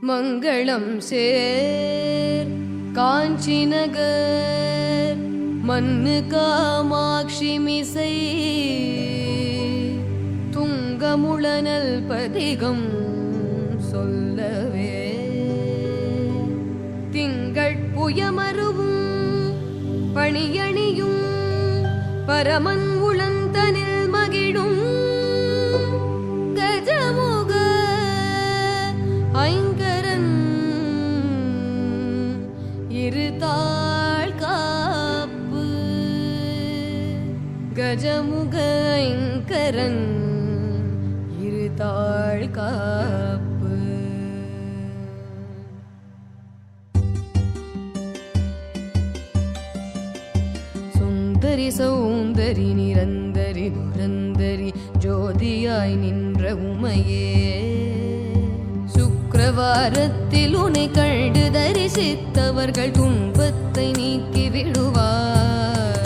மங்களம் சேர் காஞ்சி நகர் மன்னு காமாட்சி மிசை துங்கமுளனல் பதிகம் சொல்லவே திங்கள் புயமருவும் பணியணியும் பரமன் உளந்தனில் மகிழும் கஜமுக ஐங்கரன் இருதாள் காப்பு கஜமுக ஐங்கரன் இருதாள் காப்பு சுந்தரி சௌந்தரி நிரந்தரி துரந்தரி ஜோதியாய் நின்ற உமையே சுக்கிரவாரத்தில் உன்னை கண்டு தரிசித்தவர்கள் துன்பத்தை நீக்கி விடுவாய்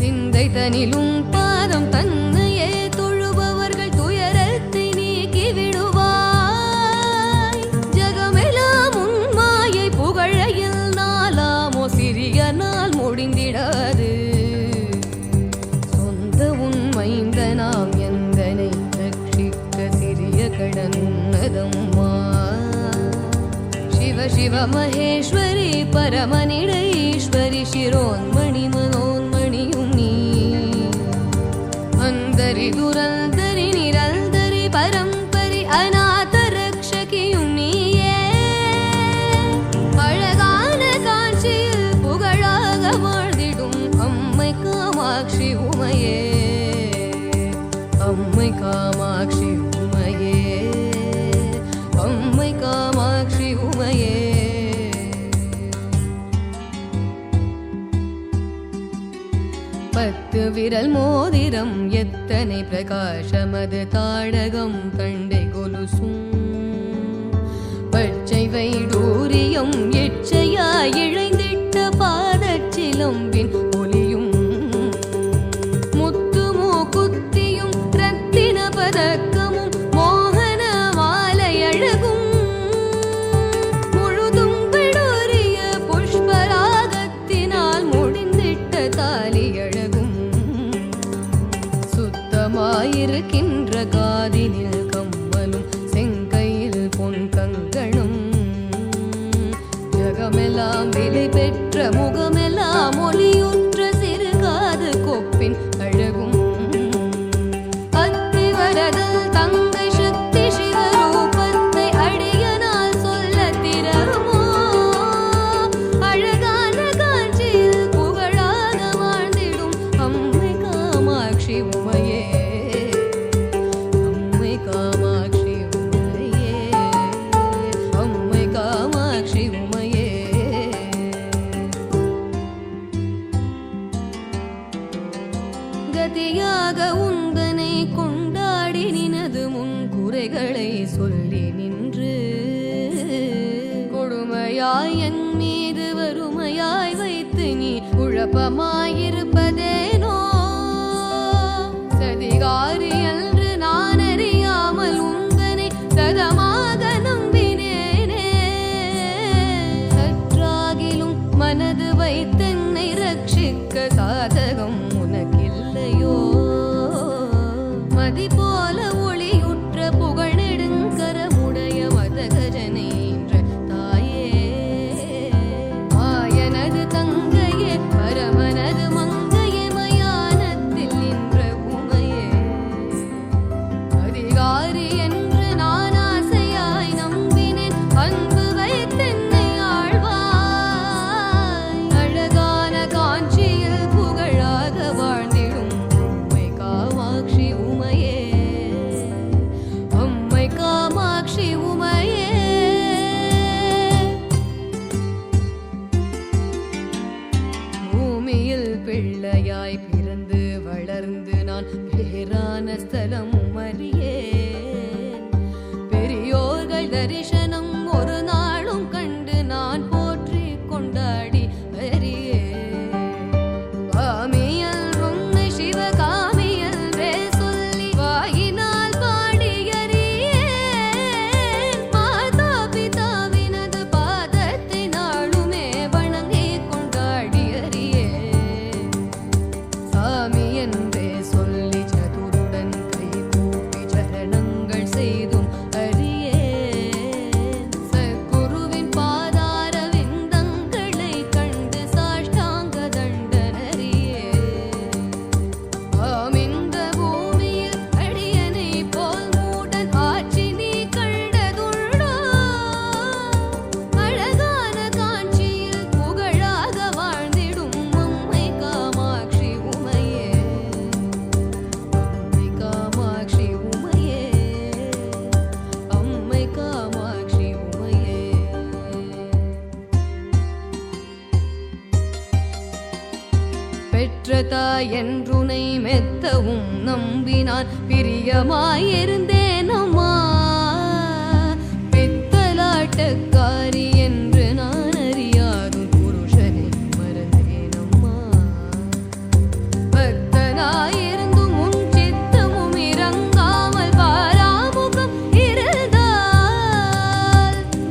சிந்தை தனிலும் பாதம் தன்னையே தொழுபவர்கள் துயரத்தை நீக்கி விடுவாய் ஜகமெல்லாம் உன் மாயை புகழையில் நாளாமோ சிறிய நாள் முடிந்திடாது சொந்த உன் மைந்த நாம் எந்தனை ரட்சிக்க சிறிய கடன் உன்னதம்மா शिव शिव महेश्वरी परमनिडईश्वरी शिरोन्मणि मनोन्मणियुनी अंदरि दुरंदरि निरंदरि परंपरि अनाथ रक्षकियुनीये अழகான காஞ்சியில் புகழாக வாழ்ந்திடும் அம்மை காமாட்சி உமையே அம்மை காமாட்சி உமையே அம்மை காமாட்சி உமையே பத்து விரல் மோதிரம் எத்தனை பிரகாசமது தாடகம் கண்டை கொலுசும் பச்சை வைடூரியம் எச்சையாய் இழைந்திட்ட பாதச்சிலம்பின் ஒலியும் முத்து மூக்குத்தியும் ரத்தின பதக்கமும் மோகன மாலை அழகும் முழுதும் விடூரிய புஷ்பராகத்தினால் முடிந்திட்ட தாலி அழகும் சுத்தமாயிருக்கின்ற காதினில் கம்மலும் செங்கையில் பொன் கங்கணம் ஜகமெல்லாம் விலை பெற்ற முகமெல்லாம் ஒளியுற்ற சிறுகாது கொப்பின் அழகும் அத்திவரதல் தங்கை சக்தி சிவரூபத்தை அடியனால் சொல்ல திறமோ அழகான காஞ்சியில் புகழாக வாழ்ந்திடும் அம்மை காமாட்சி உமையே அம்மை காமாட்சி உமையே அம்மை காமாட்சி உமையே கதியாக உந்தனை கொண்டாடி நினது முன் குறைகளை சொல்லி நின்று கொடுமையாய் என் மீது வறுமையாய் வைத்து நீ குழப்பமாயிருப்பதேனோ சதிகாரி என்று நான் அறியாமல் உந்தனை சதமாக நம்பினேனே சற்றாகிலும் மனது வைத்தென்னை ரட்சிக்க சாதகம் உனக்கில்லையோ மதி போல ஒளியுற்ற புகழ் நெடுங்கரமுடைய மதகஜனை என்ற தாயே மாயனது தங்கையே பரமனது மங்கையே மயானத்தில் நின்ற உமையே அதிகாரி என்று நான் ஆசையாய் நம்பினேன் அன்பு வைத்தென்னை ஆழ்வாய் அழகான காஞ்சியில் புகழாக வாழ்ந்திடும் அம்மை காமாட்சி உமையே அம்மை காமாட்சி உமையே பூமியில் பிள்ளையாய் பிறந்து வளர்ந்து நான் பேரான ஸ்தலமும் அறியேன் பெரியோர்கள் தரிசனம் ஒரு நாளும் கண்டு நான் போற்றி கொண்டாடி அறியேன் காமியல் உன்னை சிவகாமியல் ரே சொல்லி வாயினால் பாடி அறியேன் மாதா பிதா தாய் என்றுனை மெத்தவும் நம்பினான் பிரியமாயிருந்தேன் அம்மா. பித்தலாட்டக்காரி என்று நான் அறியாதும் புருஷனை மறந்தேன் அம்மா. பக்தனாயிருந்தும் உன் சித்தமும் இறங்காமல் பாராமுகம் இருந்தால்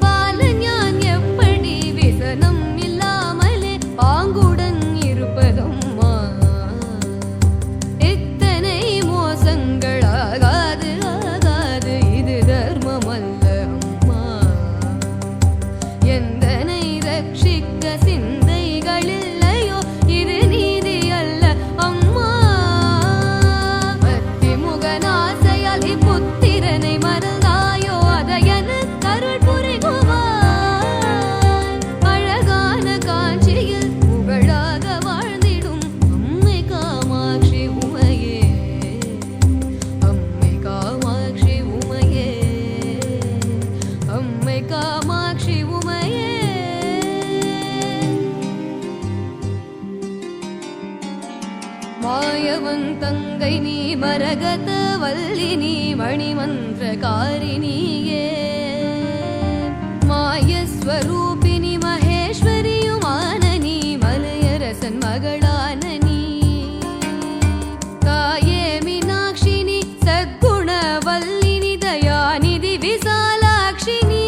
பாலன் யான் எப்படி விசனம் இல்லாமலே பாங்குடன் இருப்பதம்மா. இத்தனை மோசங்கள் ஆகாது ஆகாது, இது தர்மமல்ல அம்மா. எந்தனை ரட்சிக்க சிந்தைகளில்லையோ இது நீதி அல்ல அம்மா. பத்திமுகனாசையால் இப்புத்திரனை மறந்தாயோ அதையன கருள் புரிகுவாய். அழகான காஞ்சியில் புகழாக வாழ்ந்திடும் அம்மை காமாட்சி உமையே, அம்மை காமாட்சி உமையே, அம்மை காமாட்சி உமையே. மாயவன் தங்கை நீ மரகத வல்லினி மணிமந்திரகாரிணியே, மாயஸ்வரூபிணி மகேஸ்வரியுமான நீ மலையரசன் மகளான நீ. தாயே மீனாட்சினி சத்குணவல்லினி தயாநிதி விசாலாட்சினி.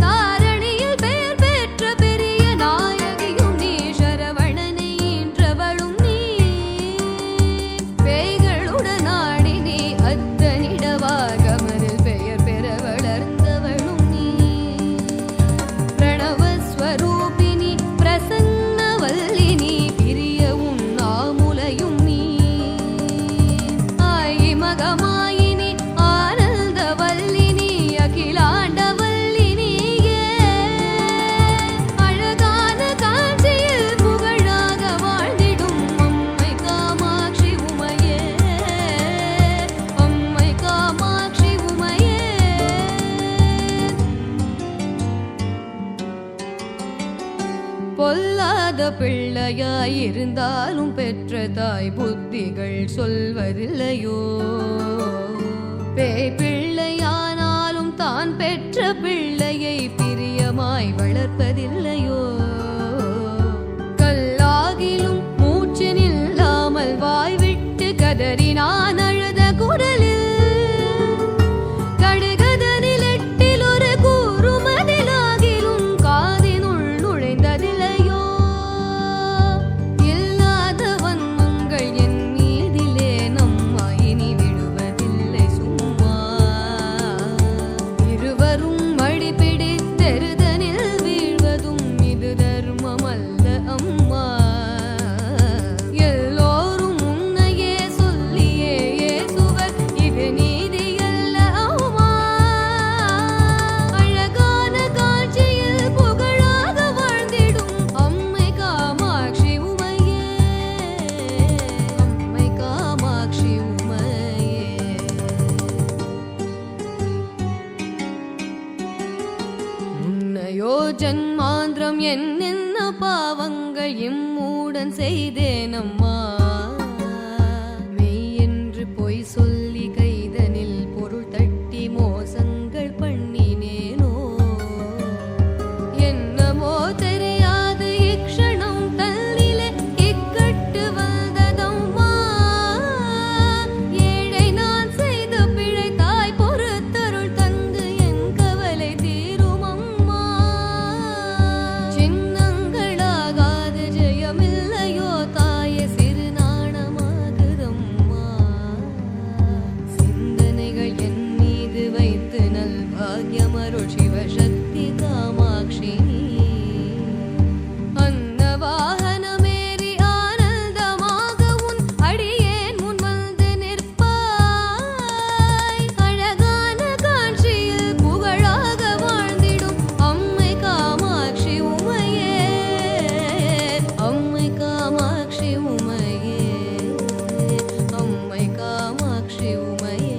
தாரணியில் பெயர் பெற்ற பெரிய நாயகியும் நீ, சரவணனை ஈன்றவளும் நீ. பேய்களுடன் ஆடி நீ அத்தனிடவாகமனில் பெயர் பெற வளர்ந்தவளும் நீ. பிரணவஸ்வரூபிணி பிரசன்னவல்லினி பிரிய உன் நாமுலையும் நீ. ஆயி மகமாயினி ஆனந்தவல்லினி அகிலாண்டவல்லினியே. அழகான காஞ்சியில் புகழாக வாழ்ந்திடும் அம்மை காமாட்சி உமையே, அம்மை காமாட்சி உமையே. பொல்லாத பிள்ளையாயிருந்தாலும் பெற்ற தாய் புத்திகள் சொல்வதில்லையோ. பேய் பிள்ளையானாலும் தான் பெற்ற பிள்ளையை பிரியமாய் வளர்ப்பதில்லையோ. கல்லாகிலும் மூச்சு நில்லாமல் வாய்விட்டு கதறினான் அழுத குரலில். கடுகதனில் எட்டில் ஒரு கூறுமதிலாகிலும் காதினுள் நுழைந்ததில்லையோ. இல்லாத வன்மங்கள் என் மீதிலே நம்மா இனி விடுவதில்லை சும்மா. இருவரும் மடிபிடித்தெருதனில் வீழ்வதும் இது தர்மமல்ல அம்மா. எல்லோரும் உன்னையே சொல்லியே ஏசுவர், இது நீதியல்ல அம்மா. அழகான காட்சியில் புகழாக வாழ்ந்திடும் அம்மை காமாட்சி உமையே, அம்மை காமாட்சி உமையே. முன்னையோ ஜன்மாந்திரம் என்னென்ன பாவங்கள் இம்மூடன் செய்தேனம்மா. மெய் என்று பொய் சொல்லி கைதனில் பொருள் தட்டி மோசங்கள் பண்ணினேனோ. என்னமோ தெரியாது இக்ஷணம் தன்னிலே இக்கட்டு வந்ததம்மா. ஏழை நான் செய்த பிழை தாய் பொறுத்தருள் தந்து என் கவலை தீரும் அம்மா. சின்னங்களாகாது ஜெயமில்லையோ தாயே, சிறு நாணமாகுதம்மா. சிந்தனைகள் என் மீது வைத்து நல் பாக்யமருள் சிவசக்தி காமாட்சி நீ. அன்னவாகனமேறி ஆனந்தமாக உன் அடியேன் முன் வந்து நிற்பாய். அழகான காட்சியில் புகழாக வாழ்ந்திடும் அம்மை காமாட்சி உமையே, அம்மை காமாட்சி உமையே, அம்மை காமாட்சி உமையே.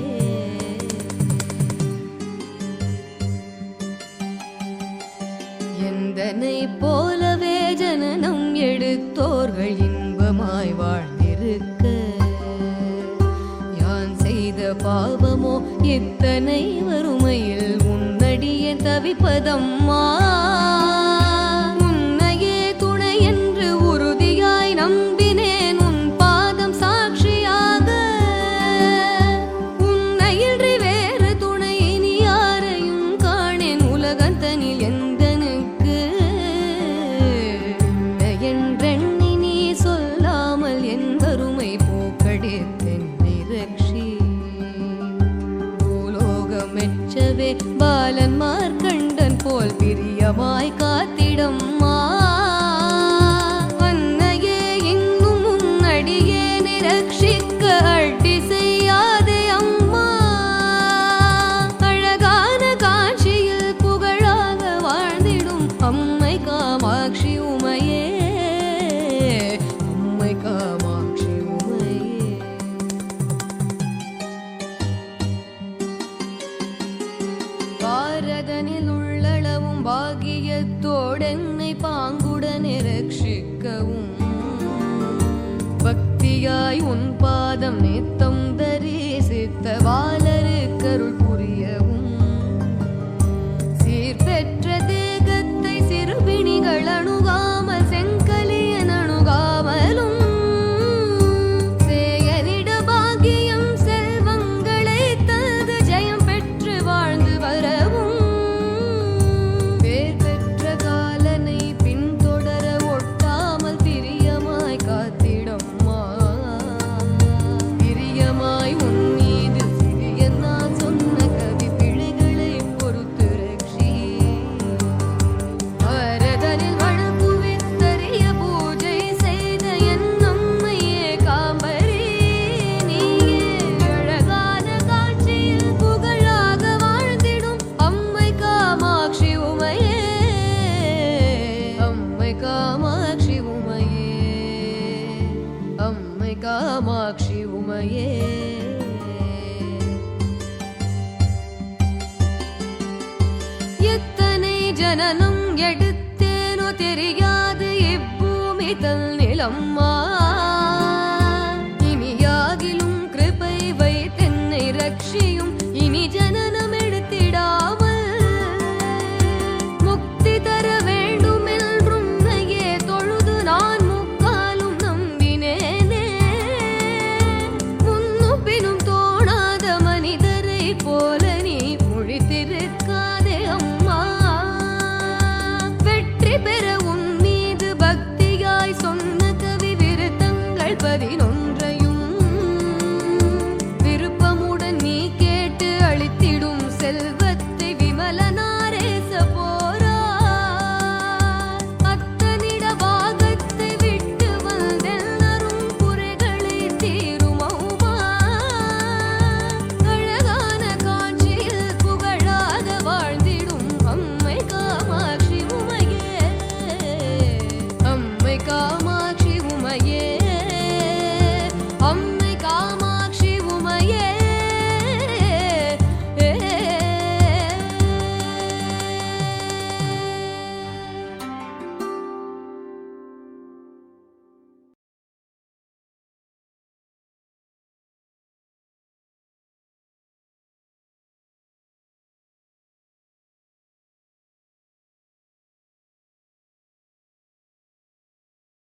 எந்தனை போலவே ஜனனம் எடுத்தோர்கள் இன்ப இன்பமாய் வாழ்ந்திருக்க யான் செய்த பாவமோ இத்தனை வறுமையில் உன்னடியே தவிப்பதம்மா. உன்னையே துணை என்று உறுதியாய் நம்பினேன் உன் பாதம் சாட்சியாக. உன்னையின்றி வேறு துணை இனி யாரையும் காணேன் உலகத்தனில் எந்தனுக்கு. என்றெண்ணி நீ சொல்லாமல் என் வறுமை போக்கடித்தென்னை ரக்ஷி. பூலோகம் மெச்சவே பாலன் மார்க்கண்டன் போல் பிரியமாய் காத்திடம்மா. அன்னையே இன்னும் உன்னடியே நிரக்ஷிக்க அடி செய்யாதே அம்மா. அழகான காட்சியில் புகழாக வாழ்ந்திடும் அம்மை காமாட்சி உமையே, அம்மை காமாட்சி உமையே. பாரதனில் உள்ளளவும் பாகியத்தோடென்னை பாங்குடனே ரட்சிக்கவும் பக்தியாய் உன் பாதம் நித்தம் தரிசித்த பாலருக்கருள் புரியவும் சீர்பெற்ற தேகத்தை சிறுபிணிகள் அணுகாமல் செங்கலியன் அணுகாமலும் சேயனிட பாகியம் செல்வங்களை தந்து ஜெயம் பெற்று வாழ்ந்து வரவும் பேர் பெற்ற காலனை பின்தொடர ஒட்டாமல் பிரியமாய் காத்திடம்மா. பிரியமாய் உன் மீது சிறிய நான் சொன்ன கவி பிழைகளை பொறுத்து ரக்ஷி. வரதனில் வழங்குவித்தறிய பூஜை செய்த என் அம்மையே காம்பரி. நீயே அழகான காட்சியில் புகழாக வாழ்ந்திடும் அம்மை காமாட்சி உமையே, அம்மை காமாட்சி உமையே, அம்மை காமாட்சி உமையே. எத்தனை ஜனனம் எடுத்தேனோ தெரியாது இப்பூமி தல் நிலம்மா.